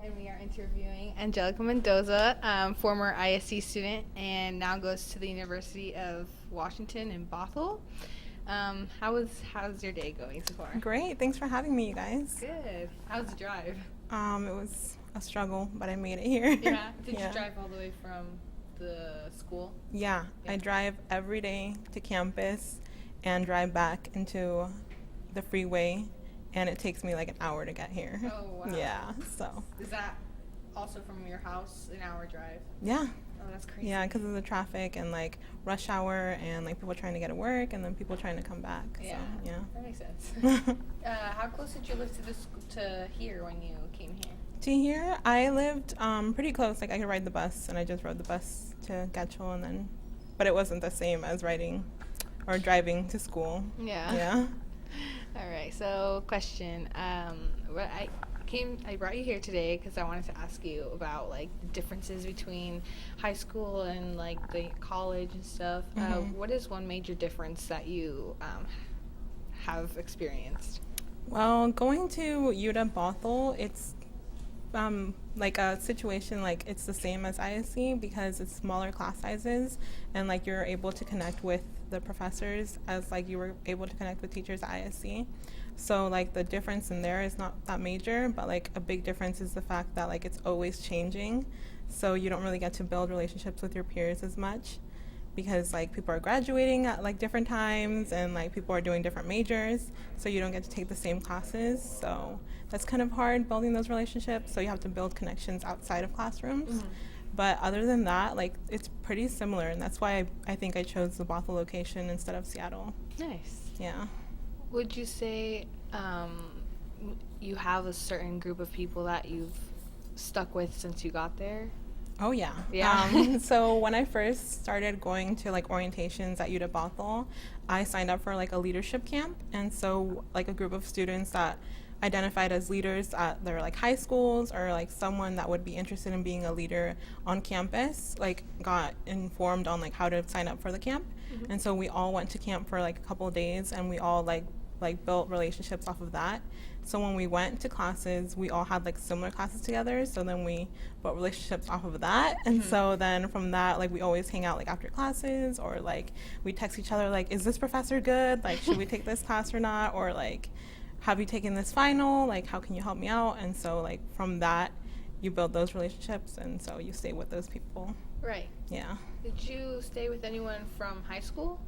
And we are interviewing Angelica Mendoza, former ISC student, and now goes to the University of Washington in Bothell. How's your day going so far? Great. Thanks for having me, you guys. Good. How's the drive? It was a struggle, but I made it here. Yeah. Did Yeah. you drive all the way from the school? Yeah, Yeah. I drive every day to campus and drive back into the freeway, and it takes me like an hour to get here. Oh, wow. Yeah, so. Is that also from your house, an hour drive? Yeah. Oh, that's crazy. Yeah, because of the traffic and like rush hour and like people trying to get to work and then people trying to come back. Yeah. So, That makes sense. How close did you live to here when you came here? To here, I lived pretty close. Like I could ride the bus, and I just rode the bus to Getchell, and then, but it wasn't the same as riding or driving to school. Yeah. Yeah. All right. So, question. I brought you here today because I wanted to ask you about like the differences between high school and like the college and stuff. What is one major difference that you have experienced? Well, going to UW Bothell, it's like a situation like it's the same as ISC because it's smaller class sizes and like you're able to connect with the professors as like you were able to connect with teachers at ISC. So like the difference in there is not that major, but like a big difference is the fact that like it's always changing. So you don't really get to build relationships with your peers as much because like people are graduating at like different times and like people are doing different majors, so you don't get to take the same classes. So that's kind of hard building those relationships, so you have to build connections outside of classrooms. But other than that, like it's pretty similar, and that's why I think I chose the Bothell location instead of Seattle. Nice. Yeah. Would you say you have a certain group of people that you've stuck with since you got there? Oh yeah. Yeah. So when I first started going to like orientations at UW Bothell, I signed up for like a leadership camp, and so like a group of students that identified as leaders at their like high schools or like someone that would be interested in being a leader on campus like got informed on like how to sign up for the camp. And so we all went to camp for like a couple of days, and we all like built relationships off of that. So when we went to classes, we all had like similar classes together, so then we built relationships off of that. And so then from that, like we always hang out like after classes, or like we text each other like, is this professor good, like should we take this class or not, or like have you taken this final, like how can you help me out? And so like from that you build those relationships, and so you stay with those people. Right. Yeah. Did you stay with anyone from high school?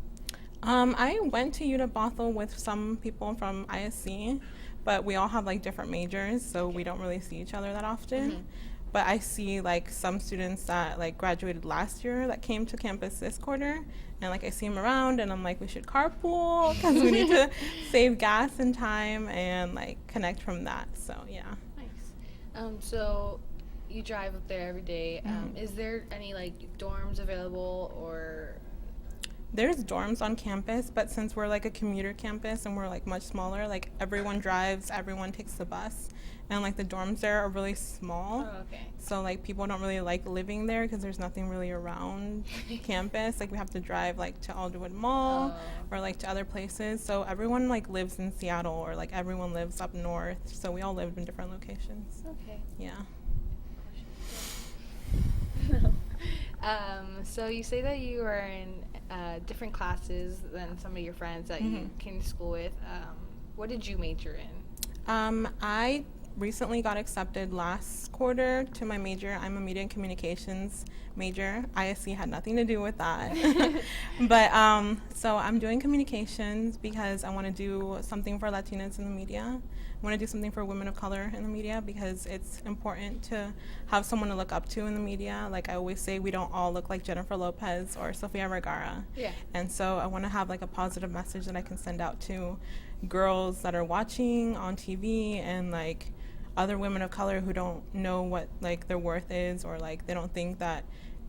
I went to UW Bothell with some people from ISC, but we all have like different majors, so we don't really see each other that often. But I see like some students that like graduated last year that came to campus this quarter, and like I see them around, and I'm like, we should carpool because we need to save gas and time and like connect from that. So yeah. Nice. So you drive up there every day. Is there any like dorms available or? There's dorms on campus, but since we're like a commuter campus and we're like much smaller, like everyone drives, everyone takes the bus, and like the dorms there are really small. Oh, okay. So like people don't really like living there because there's nothing really around campus. Like we have to drive like to Alderwood Mall or like to other places. So everyone like lives in Seattle, or like everyone lives up north. So we all lived in different locations. Okay. Yeah. So you say that you are in different classes than some of your friends that you came to school with. What did you major in? I recently got accepted last quarter to my major. I'm a media and communications major. ISC had nothing to do with that. But so I'm doing communications because I want to do something for Latinas in the media. I want to do something for women of color in the media because it's important to have someone to look up to in the media. Like I always say, we don't all look like Jennifer Lopez or Sofia Vergara. Yeah. And so I want to have like a positive message that I can send out to girls that are watching on TV and like other women of color who don't know what like their worth is, or like they don't think that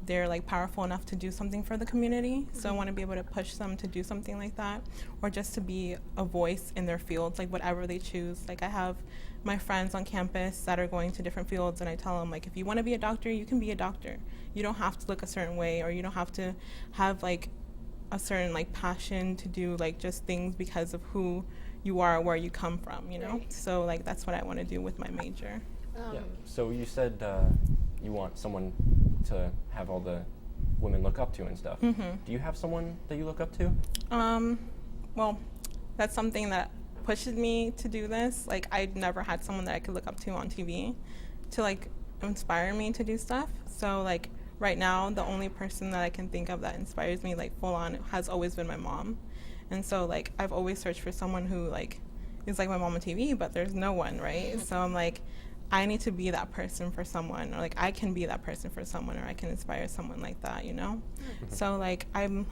they're like powerful enough to do something for the community. So I want to be able to push them to do something like that, or just to be a voice in their fields, like whatever they choose. Like I have my friends on campus that are going to different fields, and I tell them like, if you want to be a doctor, you can be a doctor. You don't have to look a certain way, or you don't have to have like a certain like passion to do like just things because of who you are, where you come from, you know. Right. So like that's what I want to do with my major. Yeah. So you said you want someone to have all the women look up to and stuff. Mm-hmm. Do you have someone that you look up to? Well, that's something that pushes me to do this. Like, I never had someone that I could look up to on TV to, like, inspire me to do stuff. So, like, right now, the only person that I can think of that inspires me, like, full on has always been my mom. And so, like, I've always searched for someone who, like, is like my mom on TV, but there's no one, right? So I'm like, I need to be that person for someone, or like I can be that person for someone, or I can inspire someone like that, you know? Mm-hmm. So like I'm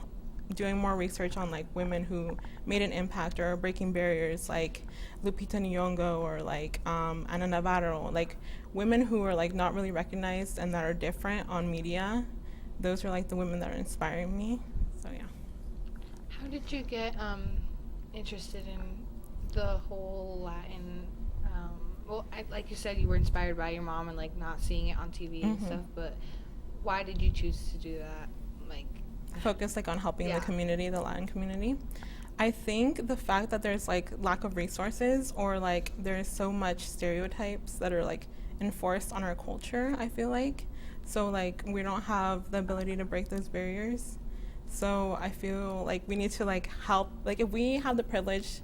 doing more research on like women who made an impact or are breaking barriers, like Lupita Nyong'o or like Ana Navarro, like women who are like not really recognized and that are different on media. Those are like the women that are inspiring me. So yeah. How did you get interested in the whole Latin? Well, like you said, you were inspired by your mom and like not seeing it on TV and stuff. But why did you choose to do that? Like focus like on helping the community, the Latin community. I think the fact that there's like lack of resources or like there's so much stereotypes that are like enforced on our culture, I feel like. So like we don't have the ability to break those barriers. So I feel like we need to like help, like if we have the privilege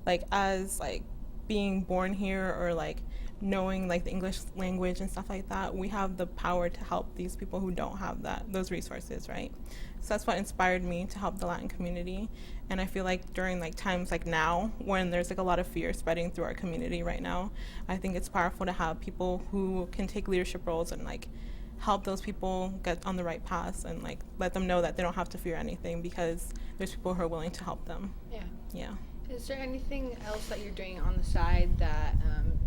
like as like being born here or like knowing like the English language and stuff like that, we have the power to help these people who don't have those resources, right? So that's what inspired me to help the Latin community. And I feel like during like times like now when there's like a lot of fear spreading through our community right now, I think it's powerful to have people who can take leadership roles and like help those people get on the right path and like let them know that they don't have to fear anything because there's people who are willing to help them. Yeah. Is there anything else that you're doing on the side that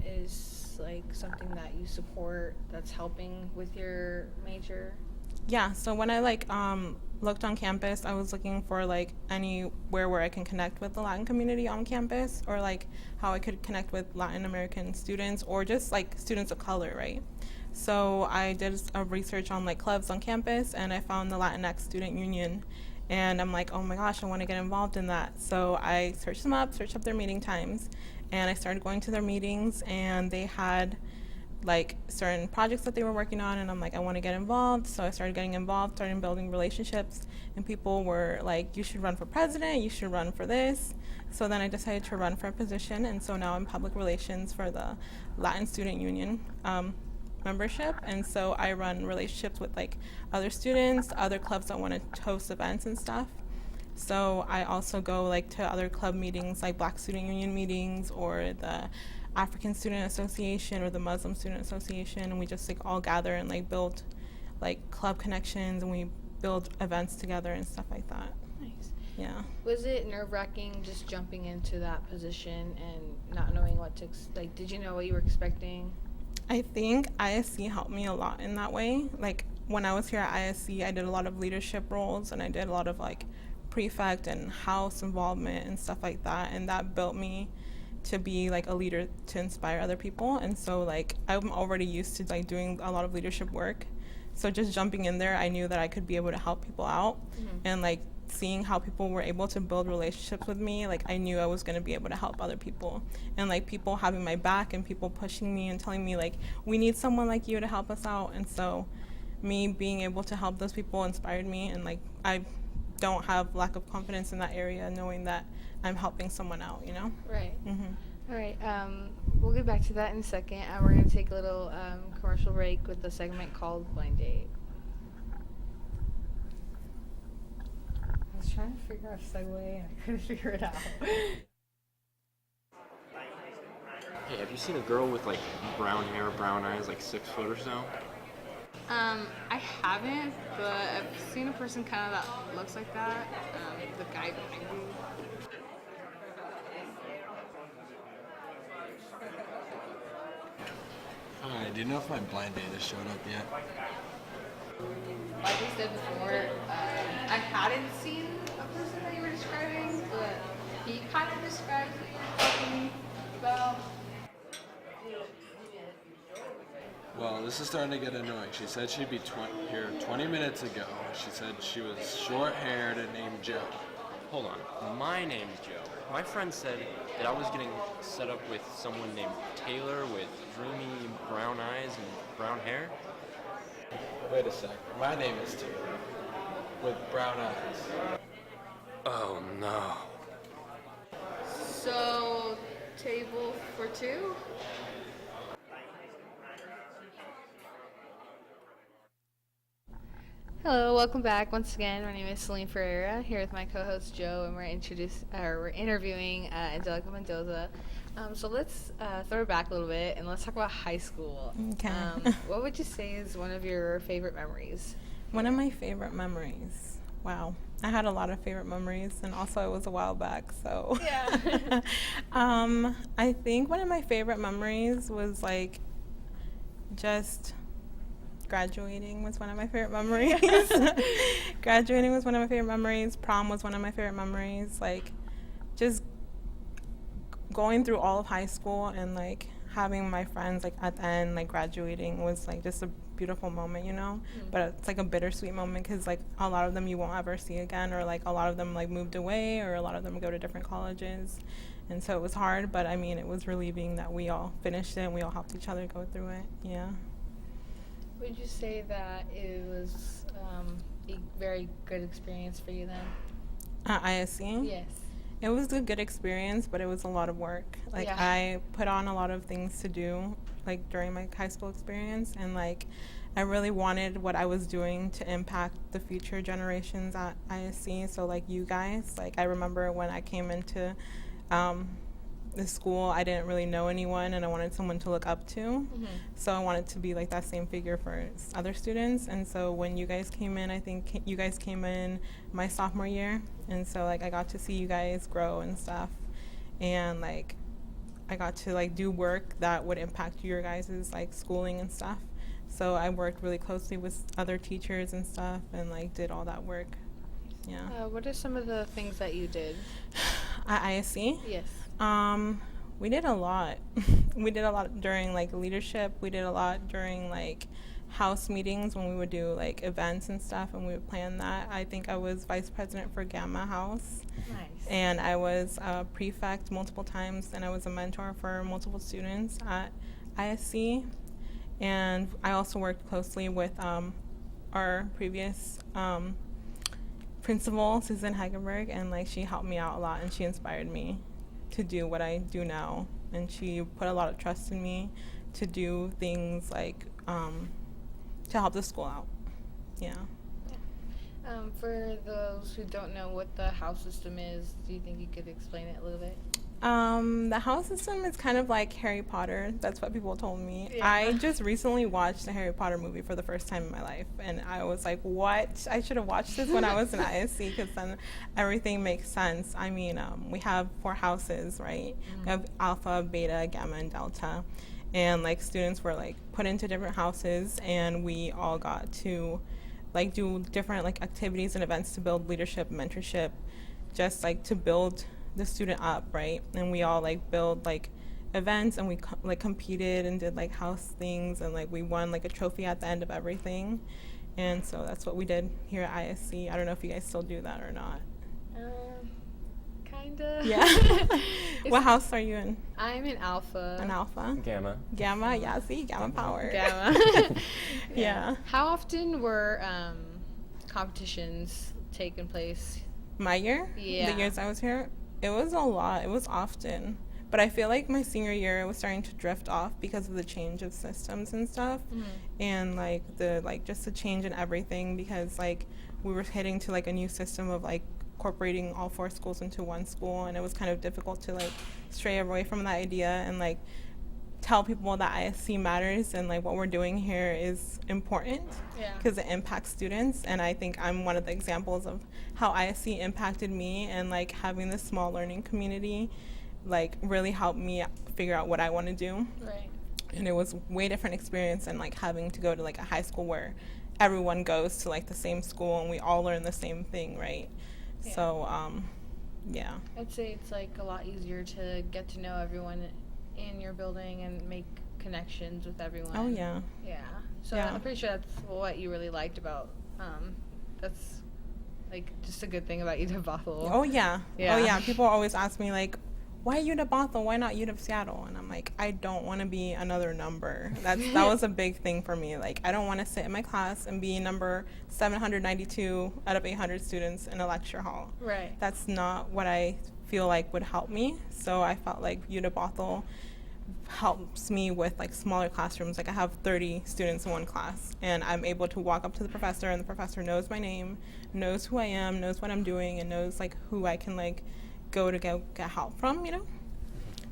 is like something that you support that's helping with your major? Yeah, so when I like looked on campus, I was looking for like anywhere where I can connect with the Latin community on campus or like how I could connect with Latin American students or just like students of color, right? So I did a research on like clubs on campus and I found the Latinx Student Union. And I'm like, oh my gosh, I want to get involved in that. So I searched them up, searched up their meeting times, and I started going to their meetings, and they had like certain projects that they were working on, and I'm like, I want to get involved. So I started getting involved, started building relationships, and people were like, you should run for president, you should run for this. So then I decided to run for a position, and so now I'm public relations for the Latin Student Union membership, and so I run relationships with like other students, other clubs that want to host events and stuff. So I also go like to other club meetings like Black Student Union meetings or the African Student Association or the Muslim Student Association, and we just like all gather and like build like club connections and we build events together and stuff like that. Nice. Yeah. Was it nerve-wracking just jumping into that position and not knowing what to like? Did you know what you were expecting? I think ISC helped me a lot in that way. Like when I was here at ISC, I did a lot of leadership roles and I did a lot of like prefect and house involvement and stuff like that, and that built me to be like a leader to inspire other people. And so like I'm already used to like doing a lot of leadership work, so just jumping in there, I knew that I could be able to help people out. And like seeing how people were able to build relationships with me, like I knew I was going to be able to help other people, and like people having my back and people pushing me and telling me like, we need someone like you to help us out. And so me being able to help those people inspired me, and like I don't have lack of confidence in that area, knowing that I'm helping someone out, you know? Right. All right, we'll get back to that in a second. We're going to take a little commercial break with a segment called Blind Date. I was trying to figure out a segue and I couldn't figure it out. Hey, have you seen a girl with like brown hair, brown eyes, like 6 foot or so? I haven't, but I've seen a person kind of that looks like that. The guy behind me. Hi, do you know if my blind date has showed up yet? Like we said before, I hadn't seen a person that you were describing, but he kind of describes what you're talking about. Well, this is starting to get annoying. She said she'd be here 20 minutes ago. She said she was short-haired and named Joe. Hold on. My name's Joe. My friend said that I was getting set up with someone named Taylor with dreamy brown eyes and brown hair. Wait a sec. My name is Taylor, with brown eyes. Oh no. So, table for two? Hello, welcome back once again. My name is Celine Ferreira, here with my co-host Joe, and we're interviewing Angelica Mendoza. So let's throw it back a little bit and let's talk about high school. Okay. What would you say is one of your favorite memories? One of my favorite memories. Wow. I had a lot of favorite memories, and also it was a while back, so. Yeah. I think one of my favorite memories was like just graduating was one of my favorite memories. Graduating was one of my favorite memories. Prom was one of my favorite memories. Like just going through all of high school and like having my friends like at the end like graduating was like just a beautiful moment, you know. But it's like a bittersweet moment because like a lot of them you won't ever see again, or like a lot of them like moved away, or a lot of them go to different colleges, and so it was hard, but I mean it was relieving that we all finished it and we all helped each other go through it. Yeah. Would you say that it was a very good experience for you then? ISC? Yes. It was a good experience, but it was a lot of work. Like Yeah. I put on a lot of things to do like during my high school experience, and like I really wanted what I was doing to impact the future generations at ISC. So like you guys, like I remember when I came into the school, I didn't really know anyone and I wanted someone to look up to. Mm-hmm. So I wanted to be like that same figure for other students. And so when you guys came in, I think you guys came in my sophomore year, and so like I got to see you guys grow and stuff, and like I got to like do work that would impact your guys' like schooling and stuff. So I worked really closely with other teachers and stuff and like did all that work. Yeah. What are some of the things that you did? At ISC? Yes. We did a lot. We did a lot during like leadership. We did a lot during like house meetings when we would do like events and stuff, and we would plan that. I think I was vice president for Gamma House. Nice. And I was a prefect multiple times, and I was a mentor for multiple students at ISC. And I also worked closely with our previous principal, Susan Hagenberg, and like she helped me out a lot, and she inspired me to do what I do now. And she put a lot of trust in me to do things like to help the school out. Yeah. For those who don't know what the house system is, do you think you could explain it a little bit? The house system is kind of like Harry Potter. That's what people told me. Yeah. I just recently watched the Harry Potter movie for the first time in my life, and I was like, what? I should have watched this when I was in ISC, because then everything makes sense. I mean, we have 4 houses, right? We have Alpha, Beta, Gamma, and Delta. And like students were like put into different houses, and we all got to like do different like activities and events to build leadership, mentorship, just like to build the student up, right? And we all like build like events, and we like competed and did like house things, and like we won like a trophy at the end of everything. And so that's what we did here at ISC. I don't know if you guys still do that or not. Kinda. Yeah. What house are you in? I'm in Alpha. An Alpha? Gamma. Gamma, yeah, see, Gamma power. Gamma. Yeah. How often were competitions taking place? My year? Yeah. The years I was here? It was a lot. It was often. But I feel like my senior year it was starting to drift off because of the change of systems and stuff. And like just the change in everything, because like we were heading to like a new system of like incorporating all 4 schools into one school, and it was kind of difficult to like stray away from that idea and like tell people that ISC matters and like what we're doing here is important, because it impacts students. And I think I'm one of the examples of how ISC impacted me, and like having this small learning community like really helped me figure out what I want to do. Right. And it was way different experience than like having to go to like a high school where everyone goes to like the same school and we all learn the same thing, right? Yeah. So yeah. I'd say it's like a lot easier to get to know everyone in your building and make connections with everyone. Oh yeah. Yeah. So Yeah. I'm pretty sure that's what you really liked about. That's like just a good thing about UW Bothell. Oh yeah. Yeah. Oh yeah. People always ask me like, why UW Bothell? Why not UW Seattle? And I'm like, I don't want to be another number. That was a big thing for me. Like, I don't want to sit in my class and be number 792 out of 800 students in a lecture hall. Right. That's not what I feel like would help me. So I felt like UW Bothell helps me with like smaller classrooms. Like I have 30 students in one class, and I'm able to walk up to the professor, and the professor knows my name, knows who I am, knows what I'm doing, and knows like who I can like go to get help from, you know?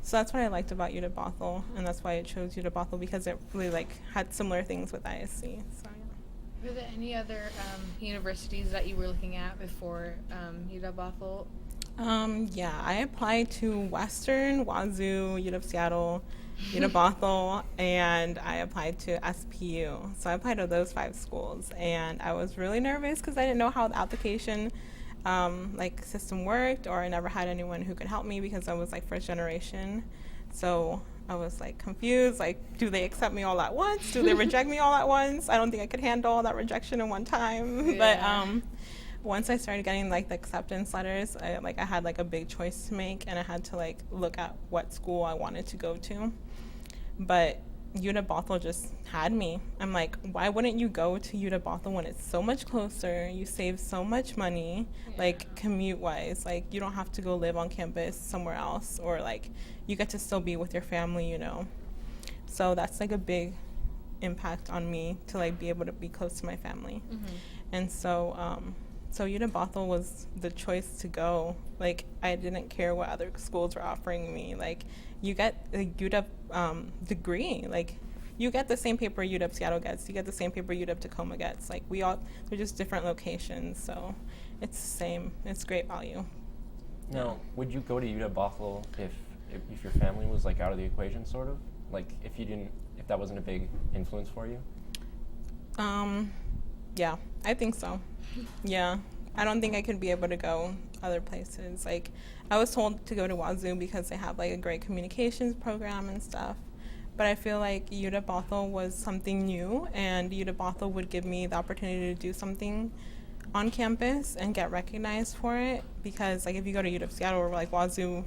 So that's what I liked about UW Bothell, and that's why I chose UW Bothell, because it really like had similar things with ISC. So yeah. Were there any other universities that you were looking at before UW Bothell? Yeah, I applied to Western, Wazoo, UW Seattle, UW Bothell, and I applied to SPU. So I applied to those 5 schools, and I was really nervous because I didn't know how the application like system worked, or I never had anyone who could help me because I was like first generation. So I was like confused, like, do they accept me all at once? Do they reject me all at once? I don't think I could handle all that rejection in one time. Yeah. But once I started getting like the acceptance letters, I had like a big choice to make, and I had to like look at what school I wanted to go to. But UW Bothell just had me. I'm like, why wouldn't you go to UW Bothell when it's so much closer? You save so much money, like commute wise. Like you don't have to go live on campus somewhere else, or like you get to still be with your family, you know. So that's like a big impact on me to like be able to be close to my family. And so so UW Bothell was the choice to go. Like I didn't care what other schools were offering me. Like you get a UW degree. Like you get the same paper UW Seattle gets. You get the same paper UW Tacoma gets. Like they're just different locations. So it's the same. It's great value. Now, would you go to UW Bothell if your family was like out of the equation, sort of? Like if that wasn't a big influence for you? Yeah, I think so. Yeah, I don't think I could be able to go other places. Like, I was told to go to Wazoo because they have like a great communications program and stuff. But I feel like UW Bothell was something new, and UW Bothell would give me the opportunity to do something on campus and get recognized for it. Because like if you go to UW Seattle or like Wazoo,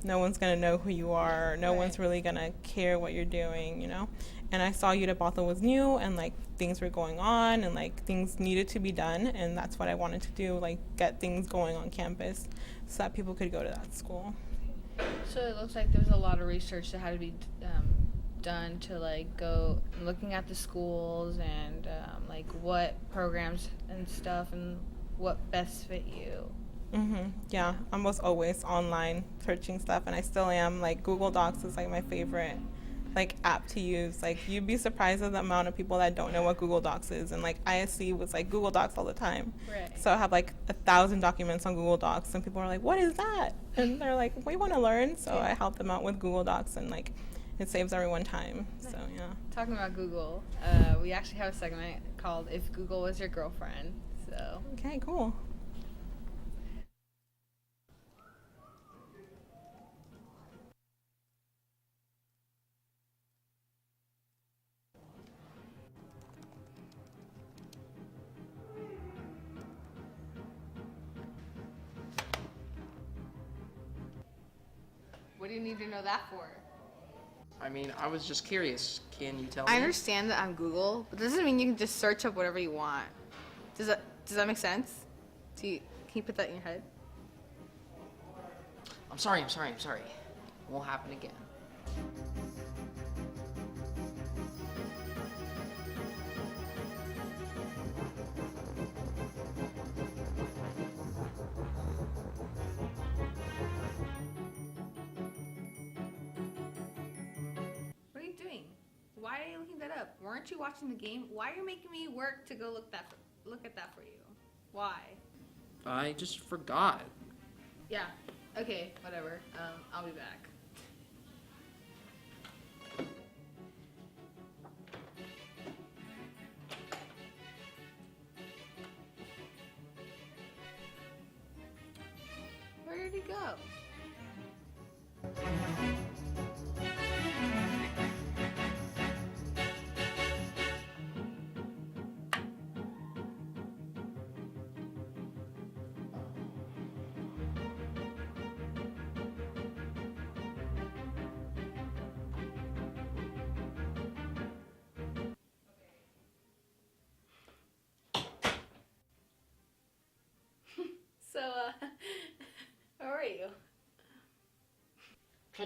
no one's gonna know who you are. No one's really gonna care what you're doing, you know. And I saw UW Bothell was new, and like things were going on, and like things needed to be done, and that's what I wanted to do, like get things going on campus so that people could go to that school. So it looks like there's a lot of research that had to be done to like go looking at the schools and like what programs and stuff and what best fit you. Yeah, I was always online searching stuff, and I still am. Like Google Docs is like my favorite like app to use. Like you'd be surprised at the amount of people that don't know what Google Docs is, and like ISC was like Google Docs all the time. Right. So I have like 1,000 documents on Google Docs, and people are like, what is that? And they're like, we want to learn. So I help them out with Google Docs, and like it saves everyone time. Nice. So yeah. Talking about Google, we actually have a segment called If Google Was Your Girlfriend. So Okay, cool. what do you need to know that for? I mean, I was just curious. Can you tell me? I understand that I'm Google, but that doesn't mean you can just search up whatever you want. Does that make sense? Can you put that in your head? I'm sorry. It won't happen again. What are you doing? Why are you looking that up? Weren't you watching the game? Why are you making me work to go look at that for you? Why? I just forgot. Yeah. Okay. Whatever. I'll be back. Where did he go?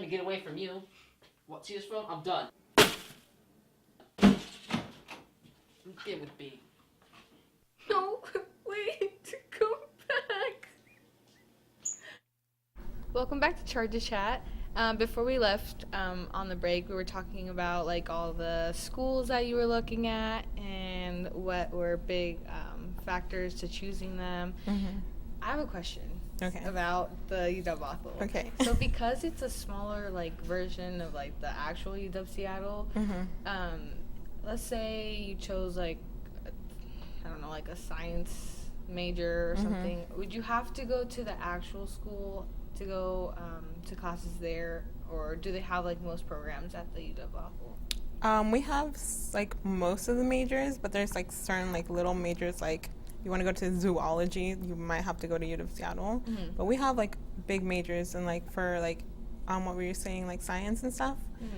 trying to get away from you. What, see this phone? I'm done. It would be. No, wait, come back. Welcome back to Charge to Chat. Before we left on the break, we were talking about like all the schools that you were looking at and what were big factors to choosing them. I have a question about the UW Bothell. Okay. So because it's a smaller like version of like the actual UW Seattle, let's say you chose like I don't know, like a science major or something, would you have to go to the actual school to go to classes there, or do they have like most programs at the UW Bothell? We have like most of the majors, but there's like certain like little majors, like you want to go to zoology, you might have to go to UW Seattle. But we have like big majors, and like for like what were you saying, like science and stuff,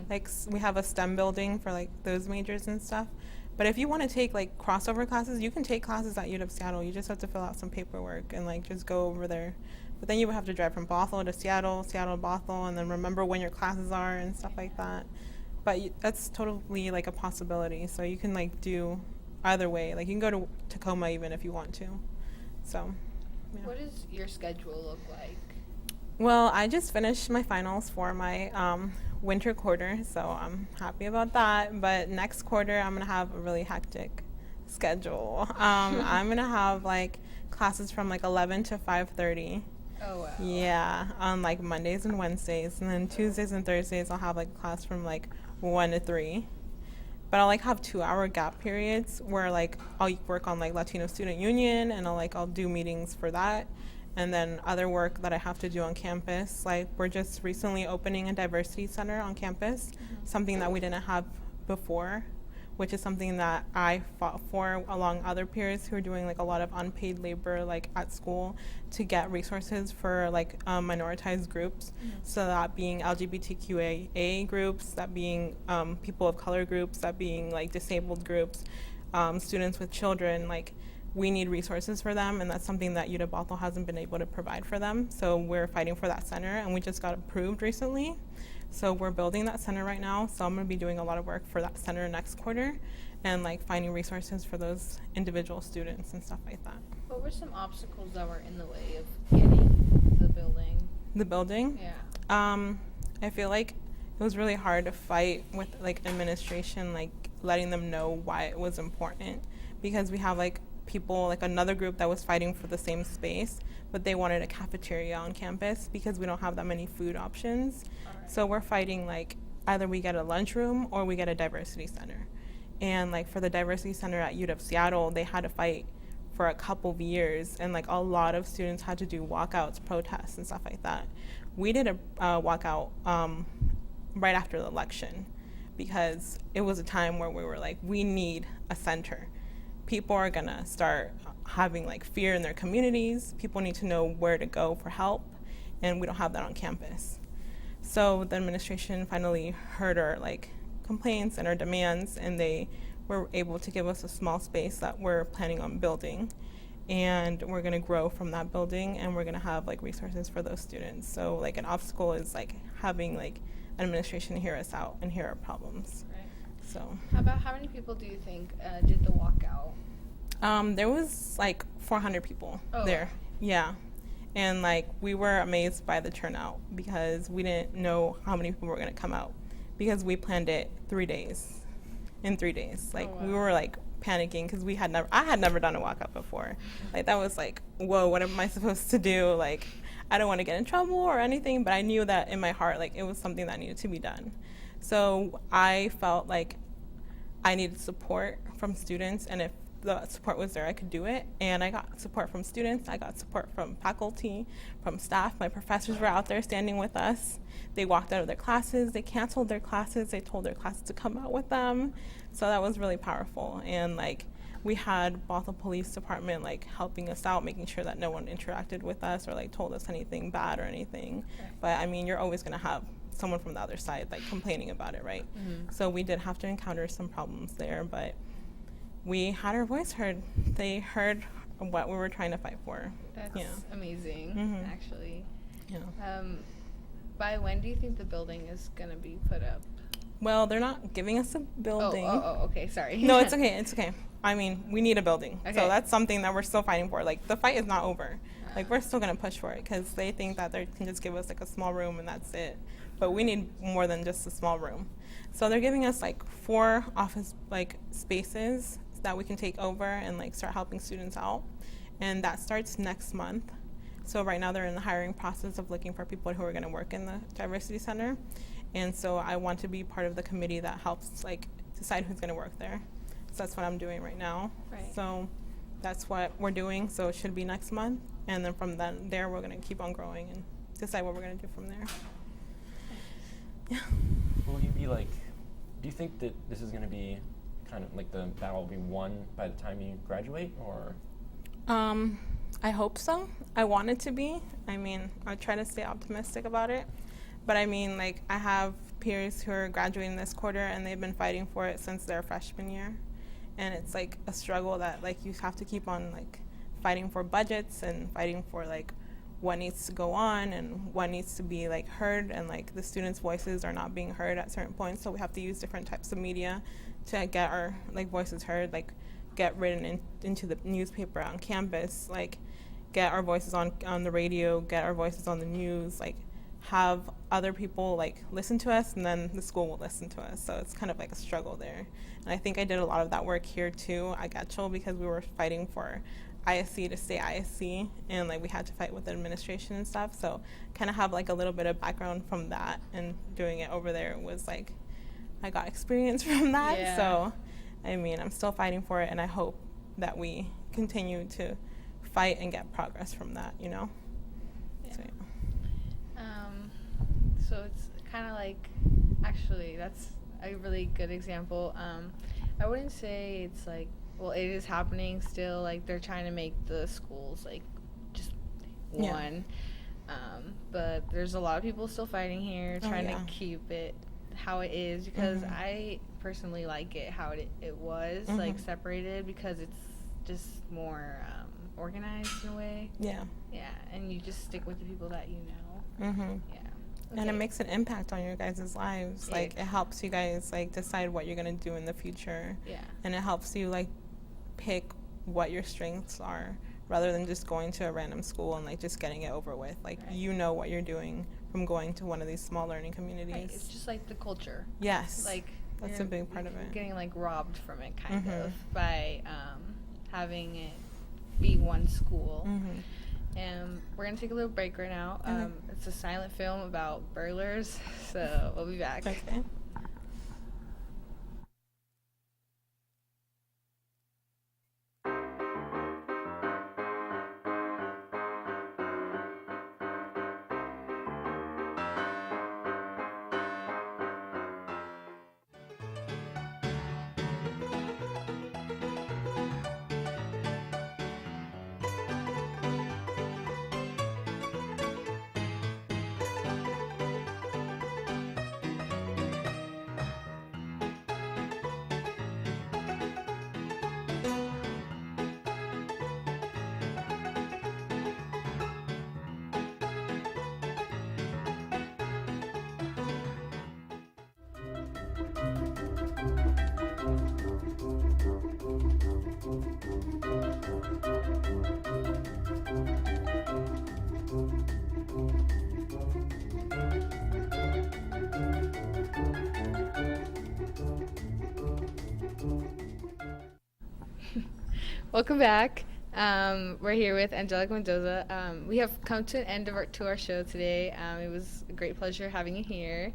like we have a STEM building for like those majors and stuff. But if you want to take like crossover classes, you can take classes at UW Seattle. You just have to fill out some paperwork and like just go over there. But then you would have to drive from Bothell to Seattle, Seattle to Bothell, and then remember when your classes are and stuff like that. But that's totally like a possibility. So you can like do either way. Like you can go to Tacoma even if you want to. So, yeah. What does your schedule look like? Well, I just finished my finals for my winter quarter, so I'm happy about that. But next quarter, I'm going to have a really hectic schedule. I'm going to have like classes from like 11 to 5:30. Oh, wow. Yeah, on like Mondays and Wednesdays. And then Tuesdays and Thursdays, I'll have like a class from like 1 to 3. But I'll like have 2-hour gap periods where like I'll work on like Latino Student Union, and I'll do meetings for that. And then other work that I have to do on campus. Like we're just recently opening a diversity center on campus, something that we didn't have before, which is something that I fought for along other peers who are doing like a lot of unpaid labor like at school to get resources for like minoritized groups. So that being LGBTQIA groups, that being people of color groups, that being like disabled groups, students with children, like we need resources for them, and that's something that UW Bothell hasn't been able to provide for them. So we're fighting for that center, and we just got approved recently. So we're building that center right now. So I'm going to be doing a lot of work for that center next quarter, and like finding resources for those individual students and stuff like that. What were some obstacles that were in the way of getting the building? The building? Yeah. I feel like it was really hard to fight with like administration, like letting them know why it was important, because we have like people, like another group that was fighting for the same space, but they wanted a cafeteria on campus because we don't have that many food options. So we're fighting like either we get a lunchroom or we get a diversity center. And like for the diversity center at UW Seattle, they had to fight for a couple of years, and like a lot of students had to do walkouts, protests, and stuff like that. We did a walkout right after the election because it was a time where we were like, we need a center. People are gonna start having like fear in their communities. People need to know where to go for help, and we don't have that on campus. So the administration finally heard our like complaints and our demands, and they were able to give us a small space that we're planning on building, and we're gonna grow from that building, and we're gonna have like resources for those students. So like an obstacle is like having like administration hear us out and hear our problems. Right. So How many people do you think did the walkout? There was like 400 people there. Wow. Yeah. And like we were amazed by the turnout because we didn't know how many people were going to come out, because we planned it 3 days. In 3 days. Like wow. we were like panicking because I had never done a walkout before. Like that was like, whoa, what am I supposed to do? Like I don't want to get in trouble or anything, but I knew that in my heart like it was something that needed to be done. So I felt like I needed support from students, and if the support was there, I could do it. And I got support from students, I got support from faculty, from staff. My professors were out there standing with us. They walked out of their classes, they canceled their classes, they told their classes to come out with them. So that was really powerful. And like we had Bothell Police Department like helping us out, making sure that no one interacted with us or like told us anything bad or anything. Okay. But I mean, you're always gonna have someone from the other side like complaining about it, right? Mm-hmm. So we did have to encounter some problems there, but we had our voice heard. They heard what we were trying to fight for. That's amazing, actually. Yeah. by when do you think the building is gonna be put up? Well, they're not giving us a building. Okay, sorry. No, it's okay. It's okay. I mean, we need a building. Okay. So that's something that we're still fighting for. Like, the fight is not over. Like, we're still going to push for it because they think that they can just give us, like, a small room and that's it. But we need more than just a small room. So they're giving us, like, 4 office, like, spaces that we can take over and, like, start helping students out. And that starts next month. So right now they're in the hiring process of looking for people who are going to work in the Diversity Center. And so I want to be part of the committee that helps, like, decide who's going to work there. So that's what I'm doing right now. Right. So that's what we're doing. So it should be next month. And then from there, we're going to keep on growing and decide what we're going to do from there. Yeah. Will you be like, do you think that this is going to be kind of like the battle will be won by the time you graduate, or? I hope so. I want it to be. I mean, I try to stay optimistic about it. But I mean, like, I have peers who are graduating this quarter and they've been fighting for it since their freshman year. And it's like a struggle that, like, you have to keep on, like, fighting for budgets and fighting for, like, what needs to go on and what needs to be, like, heard. And, like, the students' voices are not being heard at certain points. So we have to use different types of media to get our, like, voices heard, like, get written into the newspaper on campus, like, get our voices on the radio, get our voices on the news, like, have other people, like, listen to us, and then the school will listen to us. So it's kind of like a struggle there. And I think I did a lot of that work here too at Getchell because we were fighting for ISC to stay ISC, and, like, we had to fight with the administration and stuff. So kind of have, like, a little bit of background from that, and doing it over there was, like, I got experience from that. Yeah. So I mean, I'm still fighting for it, and I hope that we continue to fight and get progress from that, you know? Yeah. So, yeah. So it's kind of like, actually, that's a really good example. I wouldn't say it's like, well, it is happening still. Like, they're trying to make the schools, like, just one. Yeah. But there's a lot of people still fighting here, trying to keep it how it is, because I personally like it how it was, like, separated, because it's just more organized in a way. Yeah. Yeah, and you just stick with the people that you know. Yeah. And it makes an impact on your guys' lives. Yeah. Like, it helps you guys, like, decide what you're going to do in the future. Yeah. And it helps you, like, pick what your strengths are rather than just going to a random school and, like, just getting it over with. Like, you know what you're doing from going to one of these small learning communities. Right. It's just like the culture. Yes. Like, that's a big part of it. Getting, like, robbed from it, kind of, by having it be one school. And we're going to take a little break right now. It's a silent film about burglars, so we'll be back. Okay. Welcome back. We're here with Angelica Mendoza. We have come to an end of our show today. It was a great pleasure having you here.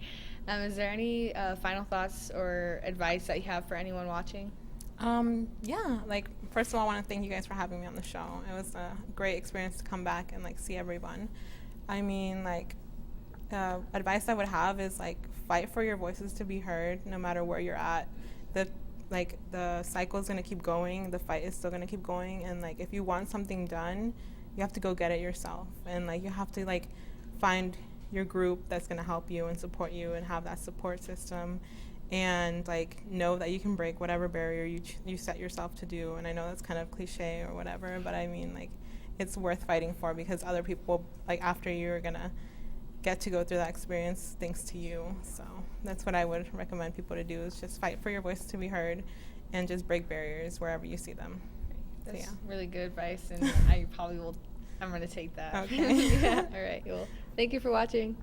Is there any final thoughts or advice that you have for anyone watching? Yeah, like, first of all, I want to thank you guys for having me on the show. It was a great experience to come back and, like, see everyone. I mean, like, advice I would have is, like, fight for your voices to be heard no matter where you're at. The cycle is going to keep going. The fight is still going to keep going. And, like, if you want something done, you have to go get it yourself. And, like, you have to, like, find your group that's going to help you and support you and have that support system. And, like, know that you can break whatever barrier you set yourself to do. And I know that's kind of cliche or whatever, but I mean, like, it's worth fighting for, because other people, like, after you're going to get to go through that experience thanks to you. So that's what I would recommend people to do, is just fight for your voice to be heard and just break barriers wherever you see them. So, That's yeah. really good advice, and I'm going to take that. Okay. Yeah. All right. Well, thank you for watching.